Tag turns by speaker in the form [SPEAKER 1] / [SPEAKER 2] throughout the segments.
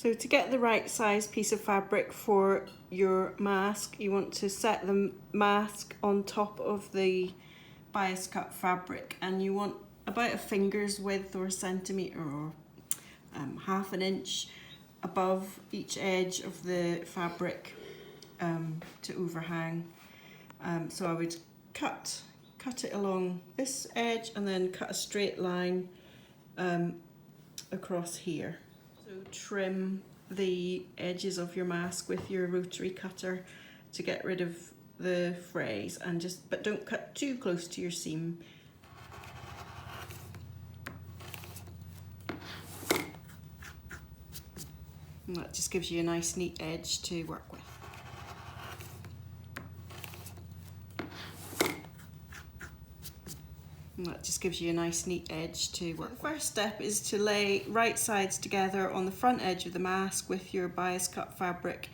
[SPEAKER 1] So to get the right size piece of fabric for your mask, you want to set the mask on top of the bias cut fabric, and you want about a finger's width or a centimetre or half an inch above each edge of the fabric to overhang. So I would cut it along this edge and then cut a straight line across here. So trim the edges of your mask with your rotary cutter to get rid of the frays, and but don't cut too close to your seam. And that just gives you a nice neat edge to work with. And that just gives you a nice neat edge to work with. The first step is to lay right sides together on the front edge of the mask with your bias cut fabric.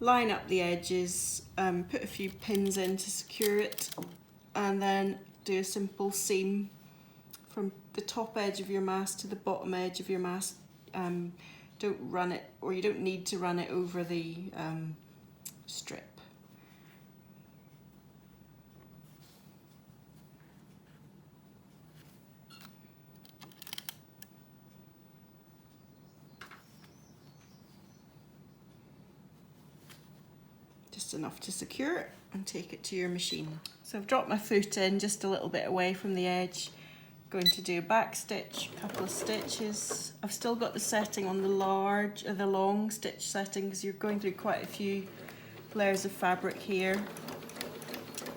[SPEAKER 1] Line up the edges, put a few pins in to secure it, and then do a simple seam from the top edge of your mask to the bottom edge of your mask. Don't run it, or you don't need to run it over the strip. Just enough to secure it and take it to your machine. So I've dropped my foot in just a little bit away from the edge. Going to do a back stitch, a couple of stitches. I've still got the setting on the long stitch setting, because you're going through quite a few layers of fabric here,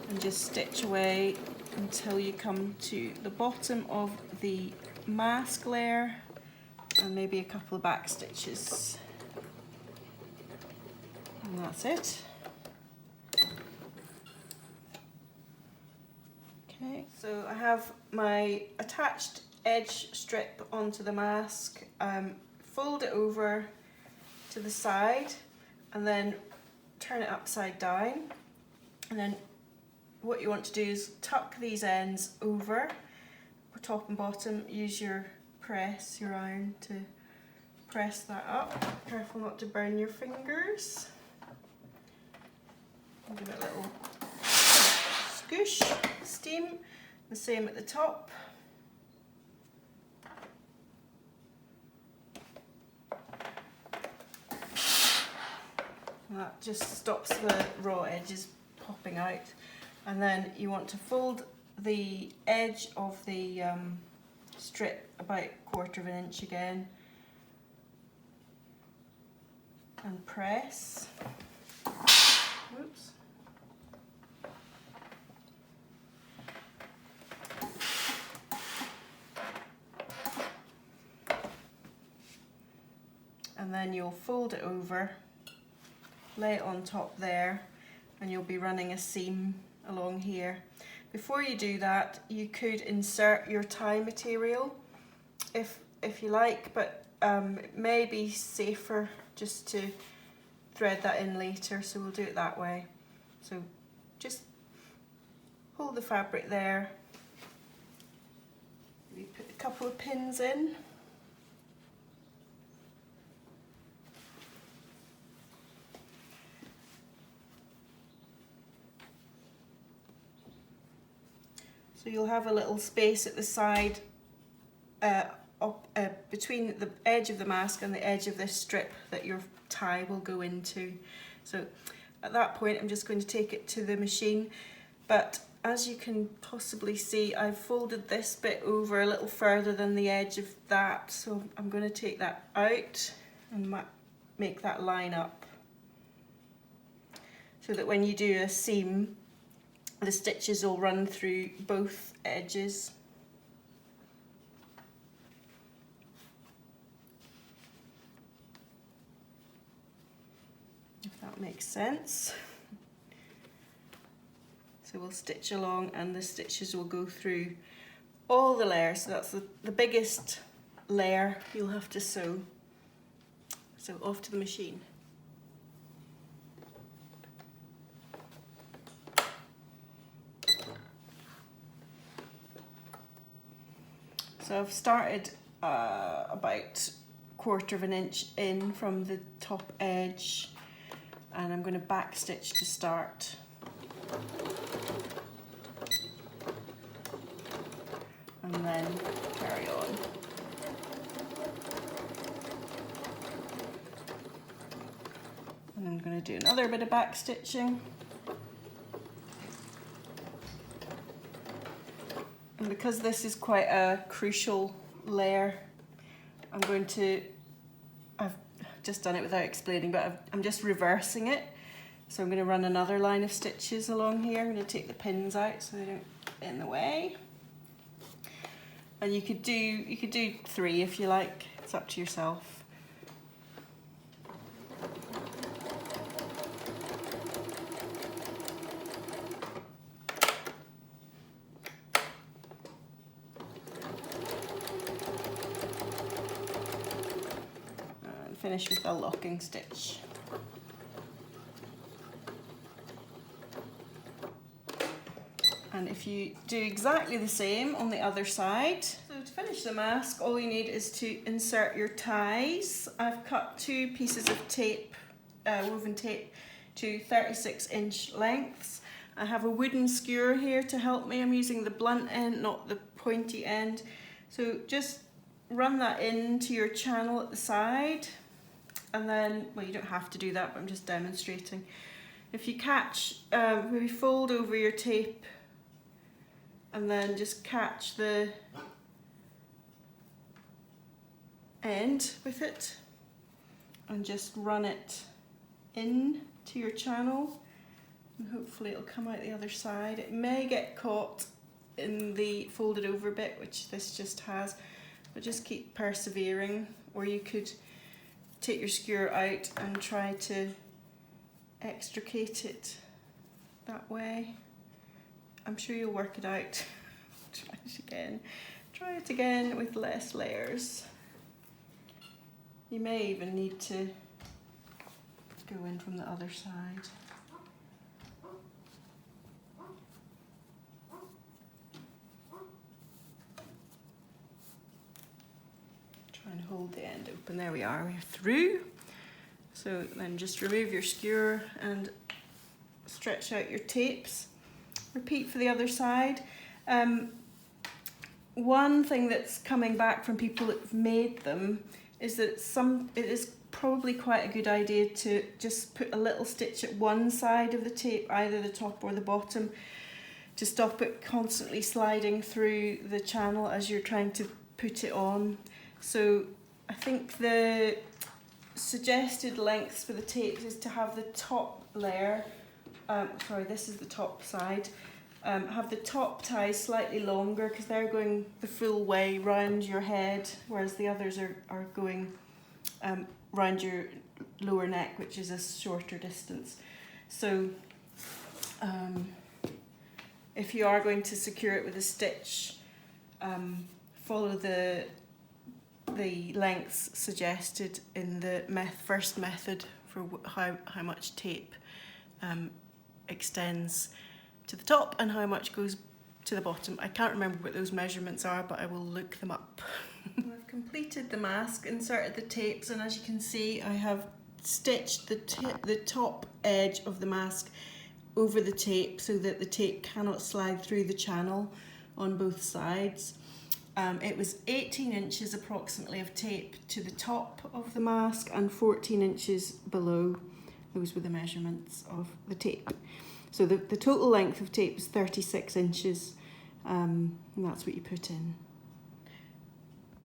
[SPEAKER 1] and just stitch away until you come to the bottom of the mask layer, and maybe a couple of back stitches, and that's it. Okay, so I have my attached edge strip onto the mask. Fold it over to the side and then turn it upside down. And then what you want to do is tuck these ends over, top and bottom. Use your iron to press that up. Careful not to burn your fingers. Give it a little scoosh, steam, the same at the top. That just stops the raw edges popping out. And then you want to fold the edge of the strip about 1/4 of an inch again and press. Whoops. And then you'll fold it over, lay it on top there, and you'll be running a seam along here. Before you do that, you could insert your tie material if you like, but it may be safer just to thread that in later, so we'll do it that way. So just hold the fabric there, we put a couple of pins in. So you'll have a little space at the side between the edge of the mask and the edge of this strip that your tie will go into. So at that point I'm just going to take it to the machine, but as you can possibly see, I've folded this bit over a little further than the edge of that, so I'm going to take that out and make that line up so that when you do a seam, the stitches will run through both edges. If that makes sense. So we'll stitch along and the stitches will go through all the layers. So that's the biggest layer you'll have to sew. So off to the machine. So I've started about 1/4 of an inch in from the top edge, and I'm going to back stitch to start. And then carry on. And I'm going to do another bit of back stitching. And because this is quite a crucial layer, I've just done it without explaining, but I'm just reversing it. So I'm going to run another line of stitches along here. I'm going to take the pins out so they don't get in the way. And you could do 3 if you like. It's up to yourself. And finish with a locking stitch. And if you do exactly the same on the other side, so to finish the mask, all you need is to insert your ties. I've cut 2 pieces of tape, woven tape, to 36-inch lengths. I have a wooden skewer here to help me. I'm using the blunt end, not the pointy end. So just run that into your channel at the side, and then, well, you don't have to do that, but I'm just demonstrating. If you catch, maybe fold over your tape, and then just catch the end with it and just run it in to your channel, and hopefully it'll come out the other side. It may get caught in the folded over bit, which this just has, but just keep persevering. Or you could take your skewer out and try to extricate it that way. I'm sure you'll work it out. Try it again with less layers. You may even need to go in from the other side. Try and hold the end open. There we are, we're through. So then just remove your skewer and stretch out your tapes. Repeat for the other side. One thing that's coming back from people that have made them is that it is probably quite a good idea to just put a little stitch at one side of the tape, either the top or the bottom, to stop it constantly sliding through the channel as you're trying to put it on. So I think the suggested lengths for the tapes is to have the top layer, this is the top side, have the top ties slightly longer because they're going the full way round your head, whereas the others are going round your lower neck, which is a shorter distance. So if you are going to secure it with a stitch, follow the lengths suggested in the first method for how much tape extends to the top and how much goes to the bottom. I can't remember what those measurements are, but I will look them up. I've completed the mask, inserted the tapes, and as you can see, I have stitched the top edge of the mask over the tape so that the tape cannot slide through the channel on both sides. It was 18 inches approximately of tape to the top of the mask and 14 inches below. Those were the measurements of the tape. So the total length of tape is 36 inches, and that's what you put in.